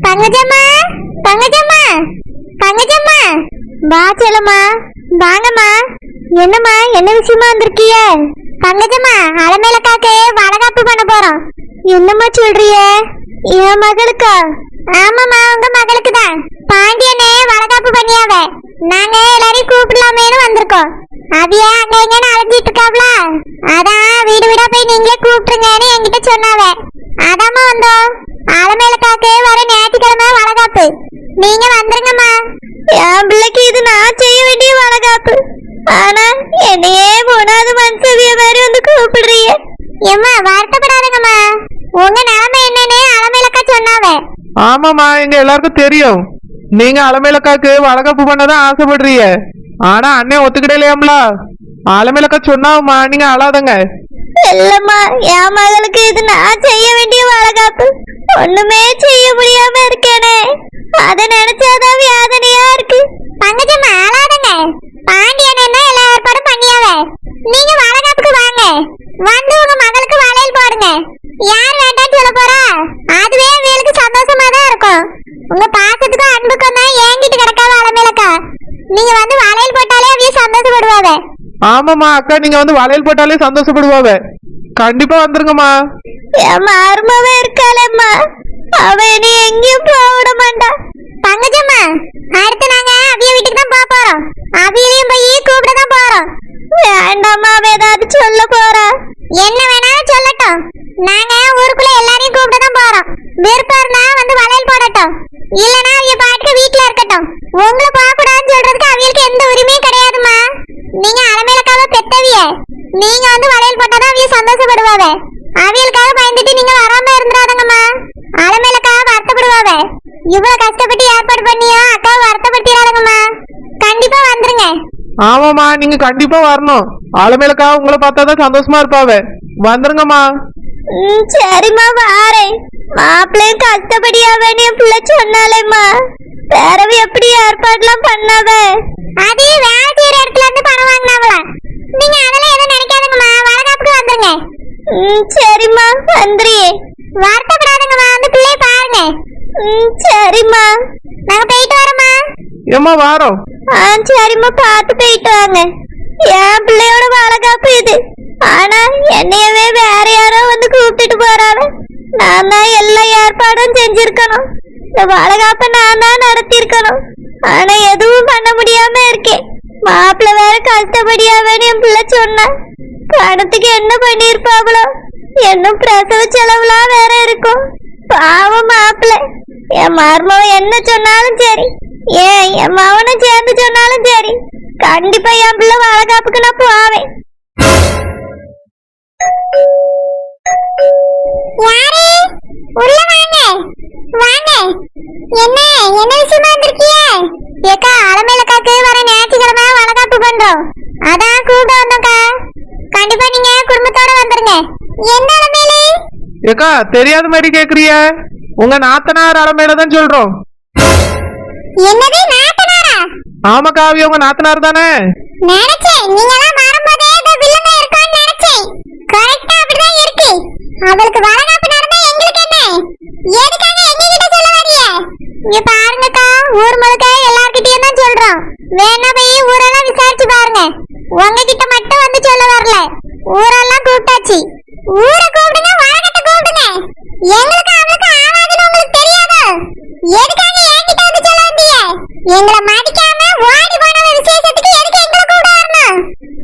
பங்கஜம்மா, பங்கஜம்மா, பங்கஜம்மா, வா செல்லம்மா, வாங்கம்மா. என்னம்மா, என்ன விஷயமா வந்திருக்கிய? பங்கஜம்மா, அலமேலக்காக்கு வளகாப்பு பண்ண போறோம். என்னம்மா சொல்றிய? என் மகளுக்கா? ஆமாம்மா, உங்க மகளுக்கு தான். பாண்டியனே வளகாப்பு பண்ணியாவ. நாங்க எல்லாரையும் கூப்பிடலாமேனு வந்திருக்கோம். அவிய அங்க எங்கன்னு அழைஞ்சிட்டு இருக்காவளா, அதான் வீடு வீடா போய் நீங்களே கூப்பிட்டுருங்கன்னு என்கிட்ட சொன்னாவ. அதாம்மா வந்தோம். அலமேலக்காக்கு வர ஞாயிற்றுக்கிழமை வளகாப்பு. நீங்க வந்துருங்கம்மா. என் பிள்ளைக்கு இது நான் செய்ய வேண்டிய வளகாப்பு. ஆனா என்னையே போனாது மனசவிய மாதிரி வந்து கூப்பிடுறிய. ஏம்மா வருத்தப்படாதுங்கம்மா, உங்க நிலைமை என்னன்னு அலமேலக்கா சொன்னாவ. ஆமாமா, எங்க எல்லாருக்கும் தெரியும். நீங்க அலமேலக்காக்கு வளகாப்பு பண்ணதான் ஆசைப்படுறீங்க. ஆனா அண்ணன் ஒத்துக்கிடலையாம்ல. அலமேலக்கா சொன்னாவுமா, நீங்க அழாதங்க. இல்லம்மா, என் மகளுக்கு இது நான் செய்ய வேண்டிய வளகாப்பு. ஒண்ணுமே செய்ய முடியாம இருக்கேனே, அதை நினைச்சாதான் வேதனையா இருக்கு. பங்கஜம்மா அழாதங்க. பாண்டியன் என்ன எல்லா ஏற்பாடும் பண்ணியாவ. நீங்க வளகாப்புக்கு வாங்க, வந்து உங்க மகளுக்கு வளையல் போடுங்க. யார் வேண்டாம்னு சொல்ல போறா? அதுவே அவங்களுக்கு சந்தோஷமா தான் இருக்கும். உங்க பாசத்துக்கும் அன்புக்கும் தான் ஏங்கிட்டு கிடக்காத அலமேலக்கா. நீங்க வந்து வளையல் போட்டாலே அவைய சந்தோஷப்படுவாவ. ஆமாமா அக்கா, நீங்க வந்து வளையல் போட்டாலே சந்தோஷப்படுவாவ. கண்டிப்பா வந்துருங்கம்மா. என் மருமவே இருக்காளேம்மா, அவ நீ எங்கேயும் போக விட மாட்டா. பங்கஜம்மா, அடுத்து நாங்க அவிய வீட்டுக்கு தான் போக போறோம். அவியலையும் போய் கூப்பிட தான் போறோம். வேண்டாம்மா, அவ ஏதாவது சொல்ல போறா. என்ன வேணாலும் சொல்லட்டும். நாங்க ஊருக்குள்ள எல்லாரையும் கூப்பிட தான் போறோம். விருப்பம் இருந்தா வந்து வளையல் போடட்டும், இல்லனா அவிய பாட்டுக்கு வீட்டுல இருக்கட்டும். உங்களை போக கூடாதுன்னு சொல்றதுக்கு அவியலுக்கு எந்த உரிமையும் கிடையாதுமா. நீங்க அலமேலக்காவ பெத்தவிய. நீங்க வந்து வளையல் போட்டாதான் அவிய சந்தோஷப்படுவாவ. அவியலுக்காக பயந்துட்டு நீங்க வராம இருந்துடாதங்கம்மா. அலமேலக்காக வருத்தப்படுவாவ. இவ்வளவு கஷ்டப்பட்டு ஏற்பாடு பண்ணியா அக்காவை வருத்தப்படுத்திடாதங்கம்மா. கண்டிப்பா வந்துருங்க. ஆமாமா, நீங்க கண்டிப்பா வரணும். அலமேலக்கா உங்களை பார்த்தாதான் சந்தோஷமா இருப்பாவ. வந்துருங்கம்மா. சரிம்மா, வாரேன். மாப்பிள்ளையும் கஷ்டப்படியாவன்னு என் பிள்ளை சொன்னாலேம்மா. வேறவை எப்படி ஏற்பாடுலாம் பண்ணாவ? அது வேலை செய்யற இடத்துல இருந்து பணம் வாங்கினாவளா? நீங்க அதெல்லாம் எதுவும் நினைக்காதுங்கம்மா. வளகாப்புக்கு வந்துருங்க. சரிம்மா, வந்துறியே. வருத்தப்படாதுங்கம்மா, அந்த பிள்ளைய பாருங்க. சரிம்மா, நாங்க போயிட்டு வரோம்மா. ஏம்மா வாரோம். சரிம்மா, பார்த்து போயிட்டு வாங்க. என் பிள்ளையோட வளகாப்பு இது. ஆனா என்னையவே வேற யாரோ வந்து கூப்பிட்டுட்டு போறாங்க. நான் தான் எல்லா ஏற்பாடும் செஞ்சிருக்கணும். இந்த வளகாப்ப நான் தான் நடத்திருக்கணும். ஆனா எதுவும் பண்ண முடியாம இருக்கேன். மாப்பிள்ள வேற கஷ்டப்படியாவேன்னு என் பிள்ளை சொன்ன. பணத்துக்கு என்ன பண்ணிருப்பாவளோ, இன்னும் பிரசவ செலவுலாம் வேற இருக்கும். பாவம் மாப்பிள்ள. என் மருமவ என்ன சொன்னாலும் சரி, ஏன் என் மவனும் சேர்ந்து சொன்னாலும் சரி, கண்டிப்பா என் பிள்ளை வளகாப்புக்கு நான் போவேன். யாரு உள்ள வாங்க, வாங்க. என்ன என்ன விஷயமா வந்திருக்கிய? ஏக்கா, அலமேலக்காக்கு வர ஞாயிற்றுக்கிழமை வளகாப்பு பண்றோம். அதான் கூப்பிட வந்தோம்க்கா. கண்டிப்பா நீங்க குடும்பத்தோட வந்துருங்க. என்ன அலமேலு? ஏக்கா, தெரியாத மாதிரி கேக்குறிய? உங்க நாத்தனார் அலமேலதான் சொல்றோம். என்னது நாத்தனாரா? ஆமாக்கா, அவிய உங்க நாத்தனார் தானே. நினைச்சேன் நீங்க எல்லாம் வரும்போதே ஏதோ வில்லங்க இருக்கான்னு நினைச்சேன். கரெக்ட்டா அப்படிதான் இருக்கு. அவளுக்கு வளகாப்பு நடந்தா எங்களுக்கு என்ன? எதுக்காக எங்ககிட்ட சொல்ல வரீங்க? இங்க பாருங்கக்கா, ஊர் முழுக்க எல்லார்கிட்டயும் தான் சொல்றோம். வேணா போய் ஊரெல்லாம் விசாரிச்சு பாருங்க. உங்ககிட்ட மட்டும் வந்து சொல்ல வரல. ஊரெல்லாம் கூப்பிட்டாச்சு. ஊரை கூப்பிடுங்க, வளகத்தை கூப்பிடுங்க. எங்களுக்கு அவளுக்கு ஆகாதுன்னு உங்களுக்கு தெரியாதோ? எதுக்காக என்கிட்ட வந்து சொல்ல வந்தீங்க? எங்களை மதிக்காம ஓடி போன விசேஷத்துக்கு எதுக்கு எங்களை கூப்பிட வரணும்?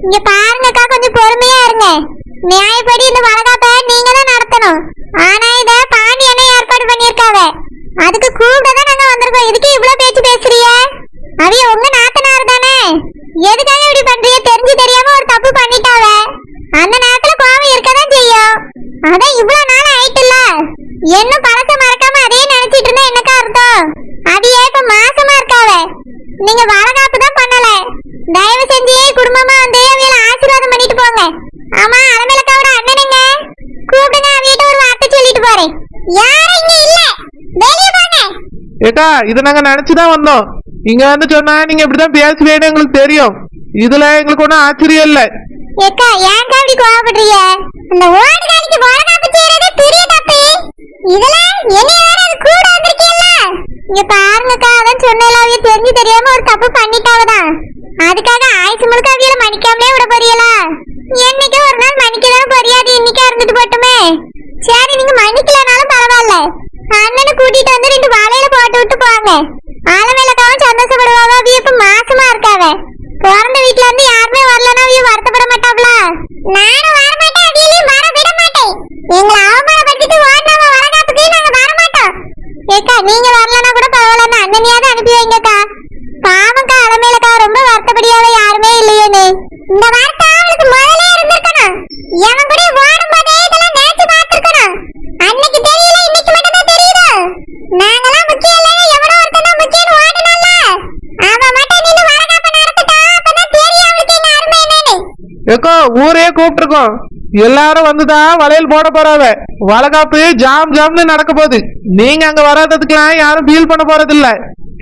இங்க பாருங்கக்கா, கொஞ்சம் பொறுமையா இருங்க. நியாயப்படி இந்த வளகாப்பை நீங்க தான் நடத்தணும். ஆனா இத பாண்டியனே ஏற்பாடு பண்ணிருக்காவ. அதுக்கு கூப்பிட தான் நாங்க வந்திருக்கோம். இதுக்கு இவ்வளவு பேச்சு பேசுறீங்க? அவிய உங்க நாத்தனார் தானே. எதுக்காக இப்படி பண்றீங்க? தெரிஞ்சு தெரியாம ஒரு தப்பு பண்ணிட்டாவ. அந்த நேரத்துல கோவம் இருக்கதான் செய்யும். அதான் இவ்வளவு நாள் ஆயிட்டுல, இன்னும் பழச மறக்காம அதே நினைச்சிட்டு இருந்தா என்னக்கா அர்த்தம்? அது இப்ப மாசமா இருக்காவ. நீங்க வளகாப்பு தான் பண்ணல. தயவு செஞ்சு குடும்பமா வந்து அவியல ஆசீர்வாதம் பண்ணிட்டு போங்க. ஆமா, அலமேலக்காவோட அண்ணனுங்க கூப்பிடுங்க, அவியிட்ட ஒரு வார்த்தை சொல்லிட்டு போறேன். யாரும் இங்க இல்ல, வெளிய போங்க. ஏக்கா, இத நாங்க நினைச்சுதான் வந்தோம். இங்க வந்து சொன்னா நீங்க இப்படிதான் பேசுவேன்னு எங்களுக்கு தெரியும். இதுல எங்களுக்கு ஒன்னும் ஆச்சரியம் இல்ல. ஏக்கா, ஏன் அப்படி கோவப்படுறீங்க? அந்த ஓடுகாலிக்கு வளகாப்பு செய்யறது பெரிய தப்பு. இதெல்லாம் என்ன யாராவது கூட வந்திருக்கீங்களா? இங்க பாருங்கக்கா, அதான் சொன்னேல, அவிய தெரிஞ்சு தெரியாம ஒரு தப்பு பண்ணிட்டாவதான். அதுக்காக ஆயுசு முழுக்க அவியல மன்னிக்காமலே விட போறீங்களா? என்னைக்கு ஒரு நாள் மன்னிக்கதானே போறியாது, இன்னைக்கா இருந்துட்டு போட்டுமே. சரி, நீங்க மன்னிக்கலனாலும் பரவாயில்ல, அண்ணனை கூட்டிட்டு வந்து 2 வாழையில போட்டு விட்டு போவாங்க. ஆலமேலக்காவும் சந்தோஷப்படுவாவ. அவிய இப்ப மாசமா இருக்காவ. பிறந்த வீட்டுல இருந்து யாருமே வரலன்னா அவிய வருத்தப்பட மாட்டாங்களா? நானும் வர மாட்டேன், அவியலையும் வர விட மாட்டேன். எங்களை அவமானப்படுத்திட்டு ஓடினாவ வளகாப்புக்கு, நாங்க வர மாட்டோம். ஏக்கா, நீங்க வரலன்னா கூட பரவாயில்ல, அண்ணனையாவது அனுப்பி வைங்கக்கா. பாவம்க்கா, அலமேலக்கா ரொம்ப வருத்தப்படியாவ யாருமே இல்லையேன்னு. இந்த வார்த்தை அவளுக்கு முதல்ல இருந்திருக்கணும். எவன் கூட ஓடும் போதே இதெல்லாம் நேத்து பார்த்திருக்கணும். அன்னைக்கு தெரியல, இன்னைக்கு மட்டும் தான் தெரியுது. நாங்கெல்லாம் முக்கியம் இல்லைங்க, எவனோ ஒருத்தன் தான் முக்கியம்னு ஓடணும்ல. அவன் மட்டும் நின்று வளகாப்பு நடத்திட்டா அப்பதான் தெரியும் அவளுக்கு எங்க அருமை என்னன்னு. ஏக்கோ, ஊரே கூப்பிட்டுருக்கோம், எல்லாரும் வந்துதான் வளையல் போட போறாவ. வளகாப்பு ஜாம் ஜாம்னு நடக்க போகுது. நீங்க அங்க வராததுக்கெல்லாம் யாரும் ஃபீல் பண்ண போறது இல்ல.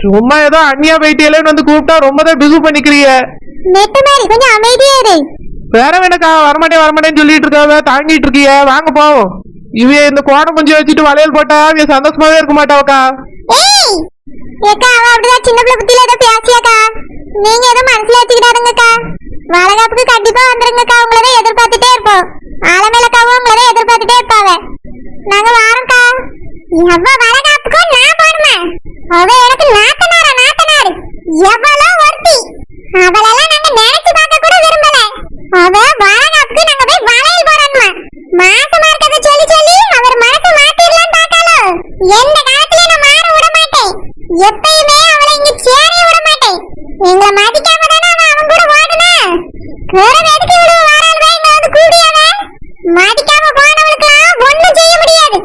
சும்மா ஏதோ அண்ணியா போயிட்டேன்னு வந்து கூப்பிட்டா ரொம்பதான் பிஸு பண்ணிக்கிறீங்க. நெட்டு மாதிரி கொஞ்சம் அமைதியா இரு. வேற வேணக்கா, வரமாட்டேன்னு சொல்லிட்டு இருக்காவ, தாங்கிட்டு இருக்கீங்க. வாங்க போவோம். இவைய இந்த கோடை முஞ்சி வச்சுட்டு வளையல் போட்டா இவ சந்தோஷமாவே இருக்க மாட்டாவக்கா. ஏய் ஏக்கா, அவ அப்படிதான் சின்ன பிள்ளை புத்தியில ஏதோ பேசியாக்கா. நீங்க ஏதோ மனசுல வச்சுக்கிட்டாருங்கக்கா. வளகாப்புக்கு கண்டிப்பா வந்துருங்கக்கா, உங்களதான் எதிர்பார்த்துட்டே இருப்போம். ஆலமேலக்காவும் உங்களதான் எதிர்பார்த்துட்டே இருப்பாவ. நாங்க வாரோம்க்கா. எவ்வளோ வளகாப்புக்கும் நான் போடுமே. அவ எனக்கு நாத்தனாரு எவ்வளோ ஒருத்தி. அவளெல்லாம் நாங்க நினைச்சு பார்க்க கூட விரும்பல. அவ வளகாப்புக்கு நாங்க போய் வளையல் போடணுமா? மாசமா இருக்கத சொல்லி சொல்லி அவர் மனசை மாத்திரலாம் பார்த்தாலோ. எந்த காலத்துல நான் மாற விட மாட்டேன். எப்பயுமே அவளை இங்க சேர விட மாட்டேன். எங்களை மதிக்காம தானே அவன் கூட ஓடுனா. வேற எதுக்கு இவ்வளவு வாராளுவே இங்க வந்து கூடியவ? மதிக்காம போனவளுக்குலாம் ஒண்ணும் செய்ய முடியாது.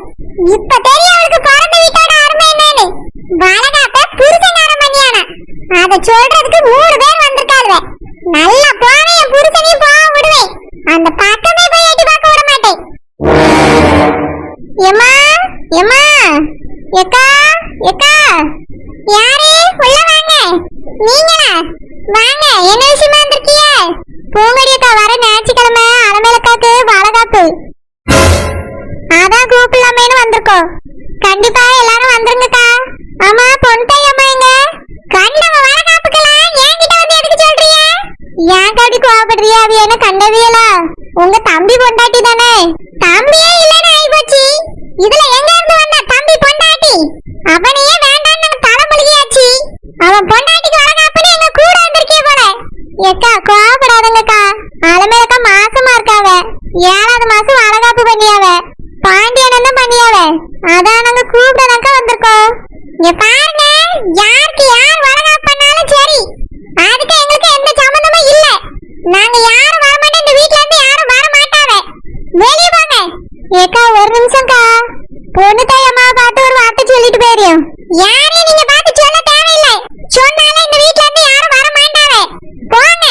இப்ப தெரியும் அவளுக்கு பிறந்த வீட்டோட அருமை என்னன்னு. வளகாப்ப புருஷனாரம் பண்ணியானா. அத சொல்றதுக்கு 3 பேர் வந்திருக்காளுவ. நல்லா போவேன், என் புருஷனையும் போக விடுவேன். அந்த பக்கமே போய் எட்டி பார்க்க விட மாட்டேன். எம்மா எம்மா, எக்கா எக்கா, யாரு உள்ள வாங்க. நீங்களா? வாங்க, என்ன விஷயமா வந்திருக்கீங்க? பூங்கடி அக்கா, வர ஞாயிற்றுக்கிழமை அலமேலக்காக்கு வளகாப்பு. அதான் கூப்பிடலாமேன்னு வந்திருக்கோம். கண்டிப்பா எல்லாரும் வந்துருங்கக்கா. ஆமா, பொன்தாய் அம்மா எங்க? கண்டவ வளகாப்புக்கெல்லாம் என்கிட்ட வந்து எதுக்கு சொல்றீங்க? ஏன் கடி கோவப்படுறியா? அது என்ன கண்டவியலா? உங்க தம்பி பொண்டாட்டி தானே? தம்பியே இல்லன்னு ஆயிப்போச்சு. இதுல எங்க இருந்து வந்த தம்பி பொண்டாட்டி? அவனையே வேண்டான்னு நாங்க தலைமுழுகியாச்சு. அவன் பொண்டாட்டிக்கு வளகாப்புன்னு எங்க கூட வந்திருக்கே போல. ஏக்கா, கோவப்படாதங்கக்கா. அலமேலக்கா மாசமா இருக்காவ. 7வது மாசம் வளகாப்பு பண்ணியாவ. பாண்டியன் தான் பண்ணியாவ. அதான் நாங்க கூப்பிடதாக்கா வந்திருக்கோம். இங்க பாருங்க, யாருக்கு யார் வளகாப்பு பண்ணாலும் சரி, அதுக்கு எங்களுக்கு எந்த சம்பந்தமும் இல்ல. நாங்க யாரும் வர மாட்டோம். இந்த வீட்ல இருந்து யாரும் வர மாட்டாவ. வெளிய போங்க. ஏக்கா, ஒரு நிமிஷம்க்கா. பொண்ணு தாய் அம்மாவை பார்த்து ஒரு வார்த்தை சொல்லிட்டு போயிரும். யாரையும் நீங்க பார்த்து சொல்ல தேவையில்லை. சொன்னாலே இந்த வீட்ல இருந்து யாரும் வர மாட்டாவ. போங்க.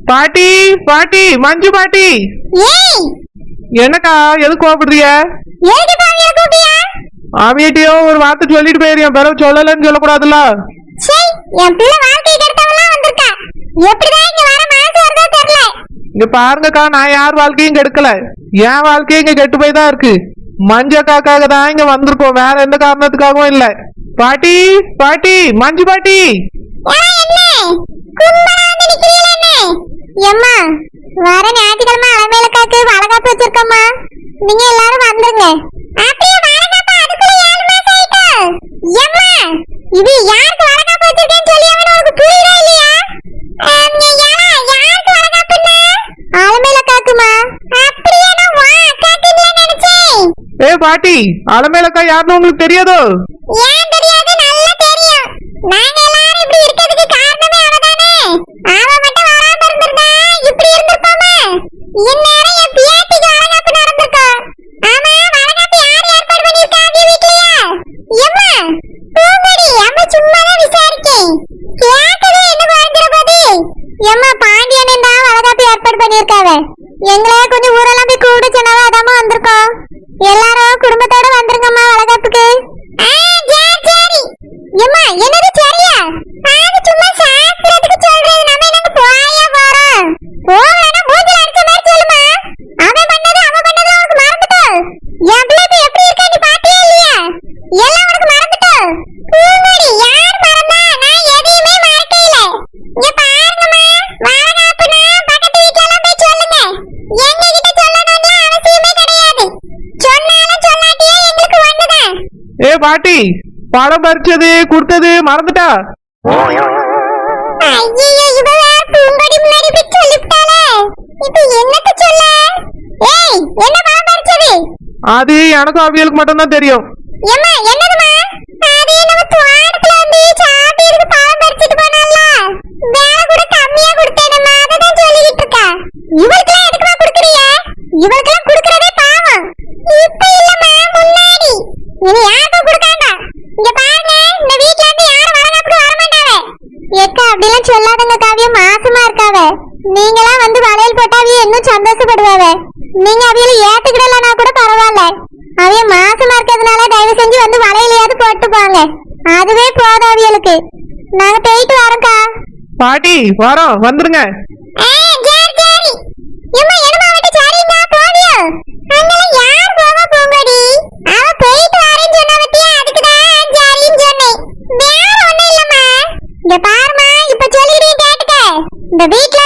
பாட்டி பாட்டி, மஞ்சு பாட்டி. ஏய், என்னக்கா, எது கோவப்படுறிய? எதுக்கு பாவிய கூப்பியா? அவியட்டியோ ஒரு வார்த்தை சொல்லிட்டு போயிருக்கேன், பிறகு சொல்லலன்னு சொல்லக்கூடாதுல்ல. சரி, என் பிள்ளை வாழ்க்கையை கெடுத்தவெல்லாம் வந்திருக்கா. எப்படிதான் இங்க வர மனசு வருதோ தெரியல. இங்க பாருங்கக்கா, நான் யார் வாழ்க்கையும் கெடுக்கல. என் வாழ்க்கையும் இங்க கெட்டு போய் தான் இருக்கு. மஞ்சக்காக்காக தான் இங்க வந்திருக்கோம், வேற எந்த காரணத்துக்காகவும் இல்ல. பாட்டி பாட்டி, மஞ்சு பாட்டி. எம்மா, வர ஞாயிற்றுக்கிழமை அலமேலக்காக்கு வளகாப்பு வச்சிருக்கோம்மா. நீங்க எல்லாரும் வந்துருங்க. அப்படியே வளகாப்பு அதுக்குள்ள 7 மாசம் ஆயிட்டு. எம்மா, இது யாருக்கு வளகாப்பு வச்சிருக்கேன்னு சொல்லி அவனுக்கு புரியவே இல்லையா? யாருக்கு வளகாப்புன்னா? அலமேலக்காக்குமா. அப்படியே நான் வா அக்காக்குன்னு நினைச்சேன். ஏ பாட்டி, அலமேலக்கா யாருன்னு உங்களுக்கு தெரியாதோ? ஏன் தெரியாது? நல்லா தெரியும். நாங்க எல்லாரும் இப்படி இருக்கிறதுக்கு காரணமே அவதானே. அவ மட்டும் வராம இருந்திருந்தா இப்படி இருந்திருப்போமா? இந்நேரம் என் பியாட்டிக்கு வளகாப்பு நடந்திருக்கும். ஆமா, வளகாப்பு யார் ஏற்பாடு பண்ணிருக்காங்க வீட்லயா? எம்மா, பூங்கடி அம்மா சும்மாதான் விசாரிச்சேன். கேட்டதே என்ன குறைஞ்சிட போது? எம்மா, பாண்டியன் தான் வளகாப்பு ஏற்பாடு பண்ணிருக்காவ. எங்களே கொஞ்சம் ஊரெல்லாம் போய் கூட சொன்னாவ, அதாம வந்திருக்கோம். எல்லாரும் குடும்பத்தோட வந்துருங்கம்மா வளகாப்புக்கு. சரி. எம்மா, என்னது சரியா? அது சும்மா சாஸ்திரத்துக்கு சொல்றது. நம்ம என்னங்க போயா போறோம்? போகலன்னா மூஞ்சில அடிச்ச மாதிரி சொல்லுமா. அவன் பண்ணது உனக்கு மறந்துட்டோ? என் பிள்ளை இப்ப எப்படி இருக்கா நீ பாத்தியா இல்லையா? எல்லாம் உனக்கு மறந்துட்டோ? பூங்கடி, பாட்டி பழம் பறிச்சது கொடுத்தது மறந்துட்டா? ஐயோ இவ வேற பூங்கொடி முன்னாடி போய் சொல்லிட்டாளே. இப்போ என்னத்த சொல்ல? ஏய் என்ன பழம் பறிச்சது? அது எனக்கும் அவியலுக்கு மட்டும் தான் தெரியும். ஏம்மா என்னதுமா? அது நம்ம தோட்டத்துல வந்து சாப்பிட்டு பழம் பறிச்சிட்டு போனால. வேற கூட கம்மியா கொடுத்தேனம்மா, அத தான் சொல்லிட்டு இருக்கா. இவளுக்கெல்லாம் எதுக்குமா குடுக்குறீங்க? இவளுக்கெல்லாம் குடுக்குறதே பாவம். இப்ப இல்லம்மா முன்னாடி. இனி யாருக்கும் கொடுக்காங்க. இங்க பாருங்க, இந்த வீட்ல இருந்து யாரும் வளகாப்புக்கு வர மாட்டாவே. ஏக்கா அப்படிலாம் சொல்லாதங்க காவியா, மாசமா இருக்காவ. நீங்களாம் வந்து வளையல் போட்டாவே இன்னும் சந்தோஷப்படுவாவே. நீங்க அவியல ஏத்துக்கிடலனா கூட பரவாயில்ல. அவிய மாசமா இருக்கிறதுனால தயவு செஞ்சு வந்து வளையலையாவது போட்டு போங்க. அதுவே போதும் அவியலுக்கு. நாங்க போயிட்டு வரோம்க்கா. பாட்டி வரோம், வந்துருங்க. இந்த வீட்ல